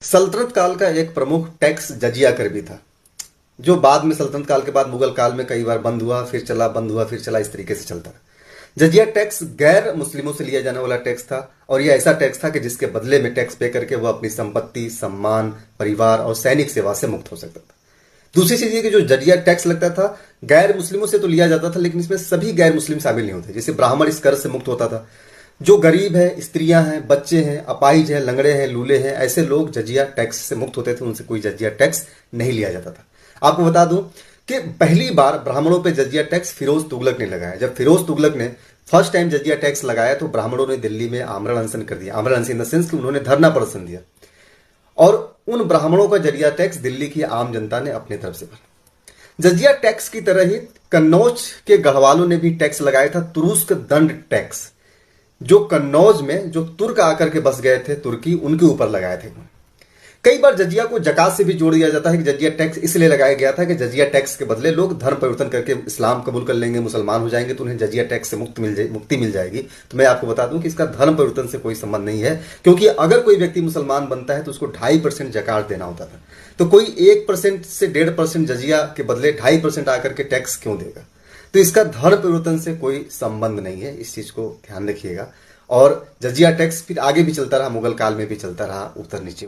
सल्तनत काल का एक प्रमुख टैक्स जजिया कर भी था, जो बाद में सल्तनत काल के बाद मुगल काल में कई बार बंद हुआ, फिर चला, बंद हुआ, फिर चला, इस तरीके से चलता रहा। जजिया टैक्स गैर मुस्लिमों से लिया जाने वाला टैक्स था, और यह ऐसा टैक्स था कि जिसके बदले में टैक्स पे करके वह अपनी संपत्ति, सम्मान, परिवार और सैनिक सेवा से मुक्त हो सकता था। दूसरी चीज ये कि जो जजिया टैक्स लगता था, गैर मुस्लिमों से तो लिया जाता था, लेकिन इसमें सभी गैर मुस्लिम शामिल नहीं होते। जैसे ब्राह्मण इस कर से मुक्त होता था, जो गरीब है, स्त्रियां हैं, बच्चे हैं, अपाहिज हैं, लंगड़े हैं, लूले हैं, ऐसे लोग जजिया टैक्स से मुक्त होते थे, उनसे कोई जजिया टैक्स नहीं लिया जाता था। आपको बता दूं कि पहली बार ब्राह्मणों पे जजिया टैक्स फिरोज तुगलक ने लगाया। जब फिरोज तुगलक ने फर्स्ट टाइम जजिया टैक्स लगाया तो ब्राह्मणों ने दिल्ली में आमरण अनशन कर दिया। आमरण अनशन इन द सेंस कि उन्होंने धरना प्रदर्शन दिया, और उन ब्राह्मणों का जजिया टैक्स दिल्ली की आम जनता ने अपने तरफ से भरा। जजिया टैक्स की तरह ही कन्नौज के गढ़वालों ने भी टैक्स लगाया था, तुरुस्क दंड टैक्स, जो कन्नौज में जो तुर्क आकर के बस गए थे, तुर्की, उनके ऊपर लगाए थे। कई बार जजिया को जकात से भी जोड़ दिया जाता है कि जजिया टैक्स इसलिए लगाया गया था कि जजिया टैक्स के बदले लोग धर्म परिवर्तन करके इस्लाम कबूल कर लेंगे, मुसलमान हो जाएंगे, तो उन्हें जजिया टैक्स से मुक्ति मिल जाएगी। तो मैं आपको बता दूं कि इसका धर्म परिवर्तन से कोई संबंध नहीं है, क्योंकि अगर कोई व्यक्ति मुसलमान बनता है तो उसको 2.5% जकात देना होता था। तो कोई 1% से 1.5% जजिया के बदले 2.5% आकर के टैक्स क्यों देगा? तो इसका धर्म परिवर्तन से कोई संबंध नहीं है, इस चीज को ध्यान रखिएगा। और जजिया टैक्स फिर आगे भी चलता रहा, मुगल काल में भी चलता रहा, ऊपर नीचे।